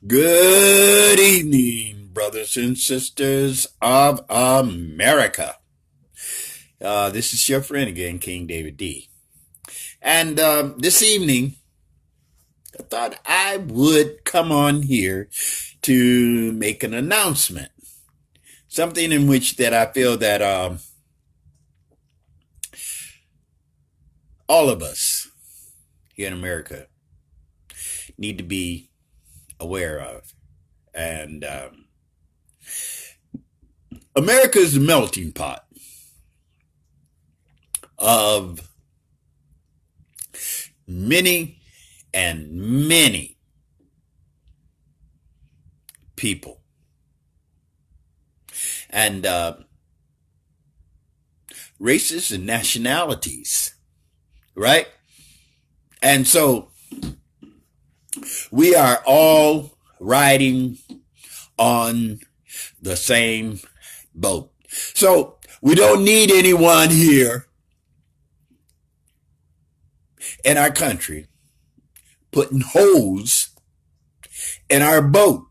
Good evening, brothers and sisters of America. This is your friend again, King David D. And this evening, I thought I would come on here to make an announcement. Something in which that I feel that all of us here in America need to be aware of. And America is the melting pot of many and many people. And races and nationalities, right? And so we are all riding on the same boat. So we don't need anyone here in our country putting holes in our boat.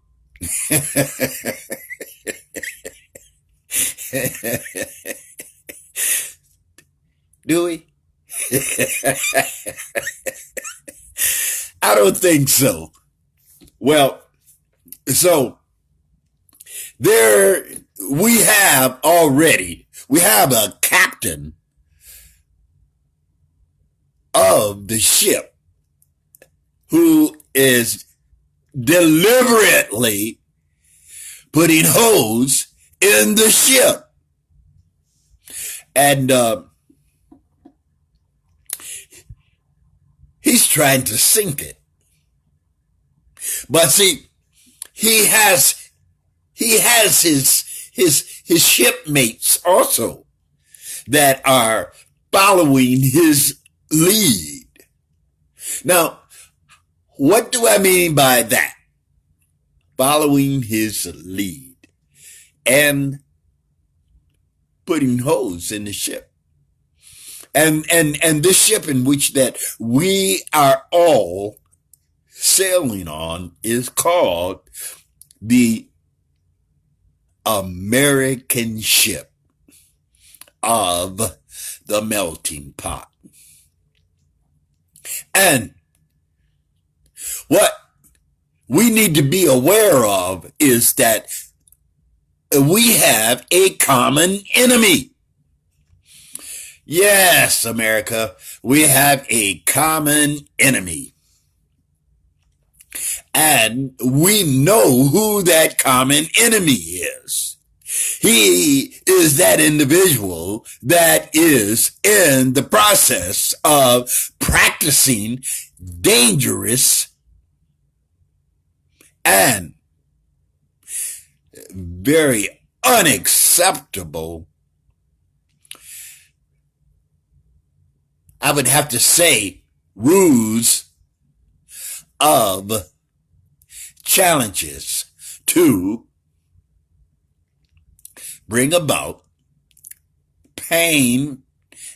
Do we? I don't think so. Well, so there we have a captain of the ship who is deliberately putting holes in the ship. And he's trying to sink it. But see, he has his shipmates also that are following his lead. Now, what do I mean by that? Following his lead and putting holes in the ship. And this ship in which that we are all sailing on is called the American ship of the melting pot. And what we need to be aware of is that we have a common enemy. Yes, America, we have a common enemy. And we know who that common enemy is. He is that individual that is in the process of practicing dangerous and very unacceptable, I would have to say, ruse of challenges to bring about pain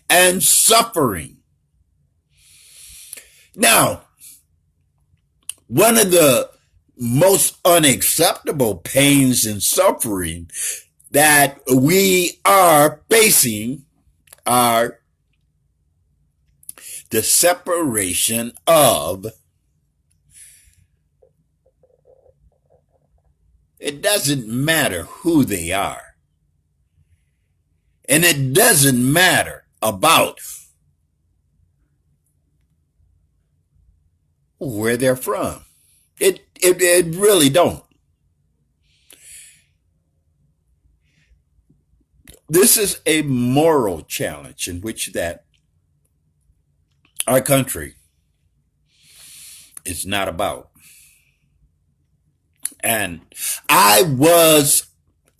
and suffering. Now, one of the most unacceptable pains and suffering that we are facing are the separation of, it doesn't matter who they are. And it doesn't matter about where they're from. It really don't. This is a moral challenge in which that our country is not about. And I was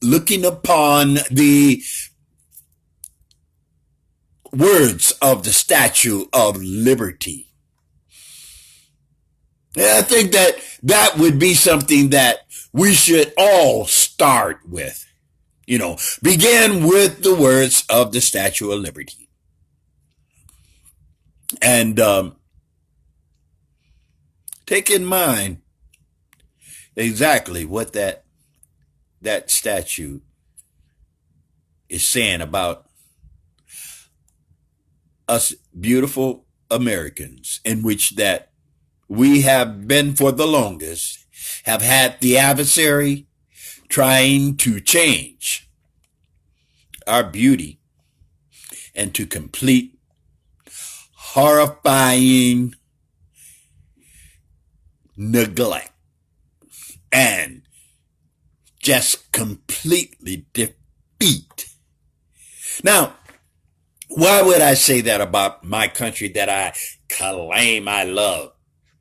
looking upon the words of the Statue of Liberty. And I think that would be something that we should all start with. Begin with the words of the Statue of Liberty. And take in mind exactly what that statue is saying about us beautiful Americans, in which that we have been for the longest, have had the adversary trying to change our beauty into complete, horrifying neglect and just completely defeat. Now, why would I say that about my country that I claim I love?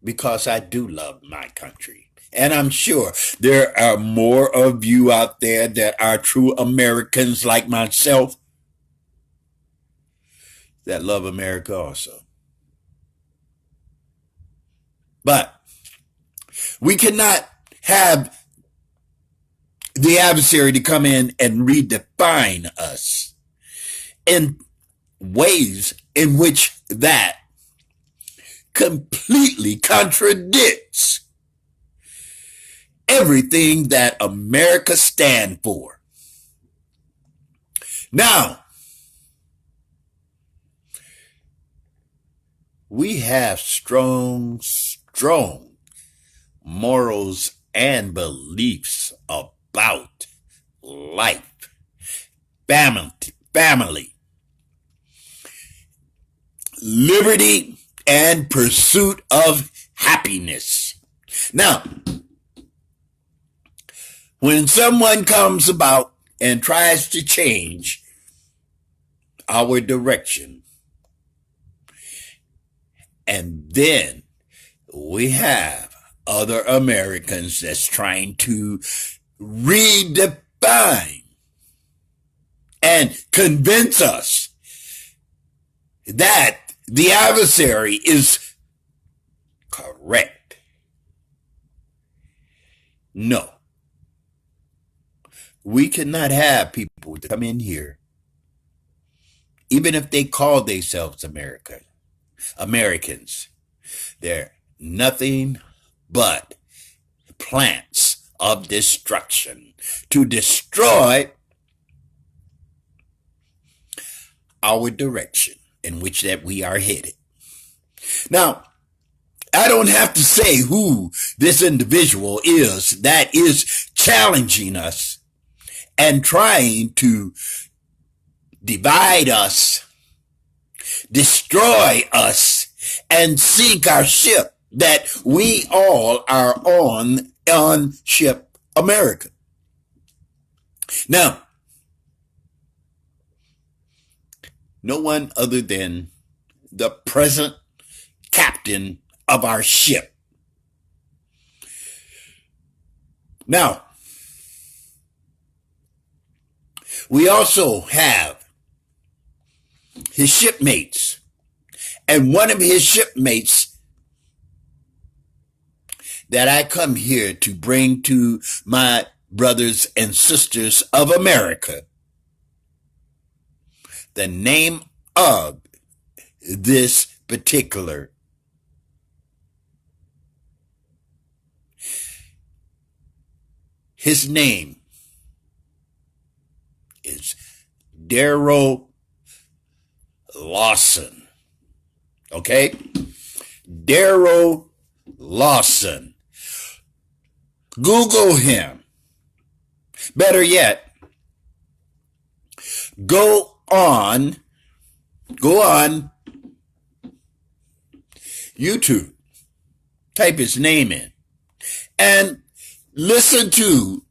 Because I do love my country. And I'm sure there are more of you out there that are true Americans like myself that love America also. But we cannot have the adversary to come in and redefine us in ways in which that completely contradicts everything that America stands for. Now, we have strong morals and beliefs about life, family, liberty, and pursuit of happiness. Now, when someone comes about and tries to change our direction, and then we have other Americans that's trying to redefine and convince us that the adversary is correct. No. We cannot have people to come in here, even if they call themselves Americans. They're nothing but plants of destruction to destroy our direction in which that we are headed. Now, I don't have to say who this individual is that is challenging us and trying to divide us, destroy us, and sink our ship that we all are on ship America. Now, no one other than the present captain of our ship. Now, we also have his shipmates, and one of his shipmates that I come here to bring to my brothers and sisters of America. The name of this particular his name is Daryl Lawson. Okay? Daryl Lawson. Google him. Better yet, go on YouTube. Type his name in and listen to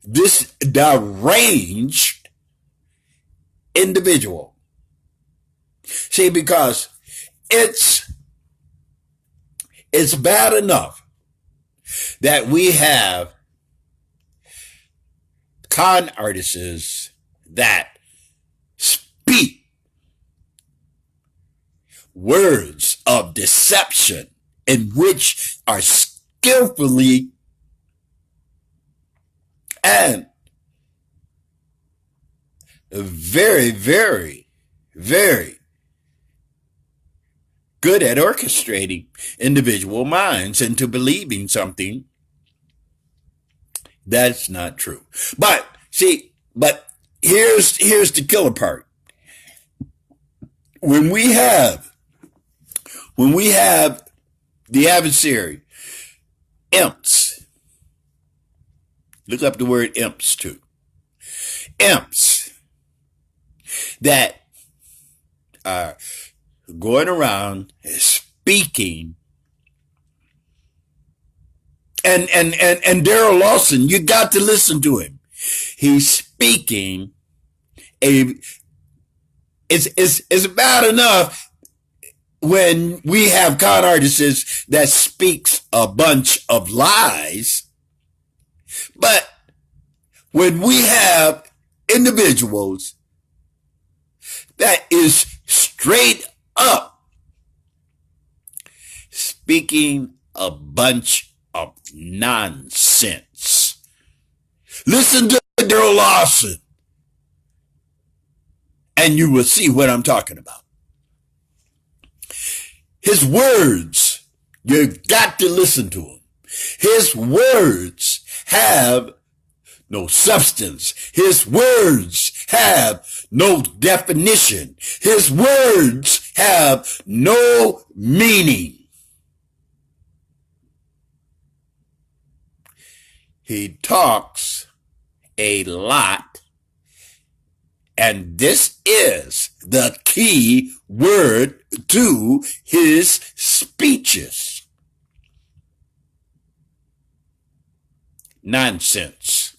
this deranged individual. See, because it's bad enough that we have con artists that speak words of deception in which are skillfully and very, very, very good at orchestrating individual minds into believing something that's not true. But here's the killer part. When we have the adversary, imps, look up the word imps too. Imps that are going around speaking, and Daryl Lawson, you got to listen to him. He's speaking it's bad enough when we have con artists that speaks a bunch of lies, but when we have individuals that is straight up speaking a bunch of nonsense. Listen to Daryl Lawson, and you will see what I'm talking about. His words, you got to listen to him. His words have no substance. His words have no definition. His words have no meaning. He talks a lot, and this is the key word to his speeches. Nonsense.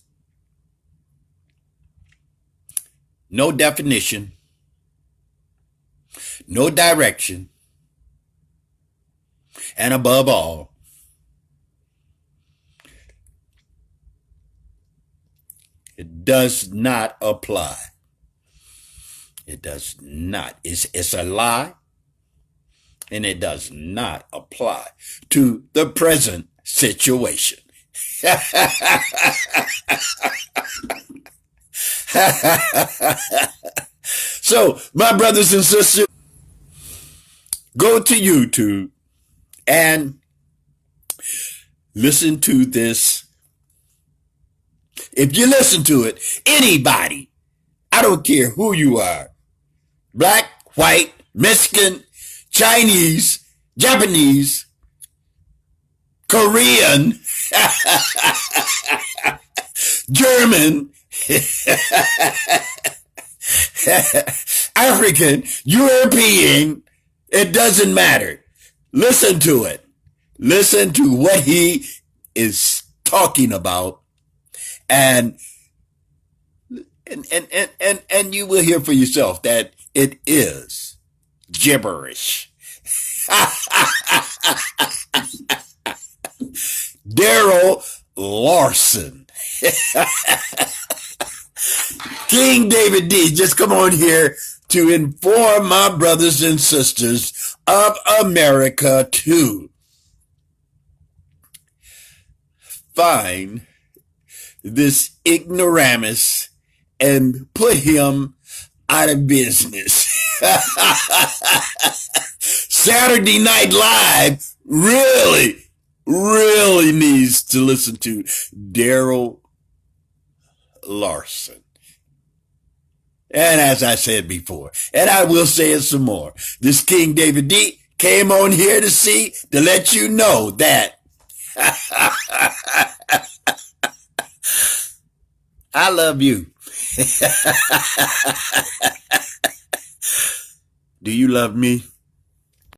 No definition. No direction. And above all, it does not apply. It does not. It's a lie, and it does not apply to the present situation. So, my brothers and sisters, go to YouTube and listen to this. If you listen to it, anybody, I don't care who you are, black, white, Mexican, Chinese, Japanese, Korean, German, African, European, it doesn't matter. Listen to it. Listen to what he is talking about, and you will hear for yourself that it is gibberish. Daryl Lawson. King David D, just come on here to inform my brothers and sisters of America to find this ignoramus and put him out of business. Saturday Night Live really needs to listen to Daryl Lawson. And as I said before, and I will say it some more, this King David D came on here to let you know that I love you. Do you love me?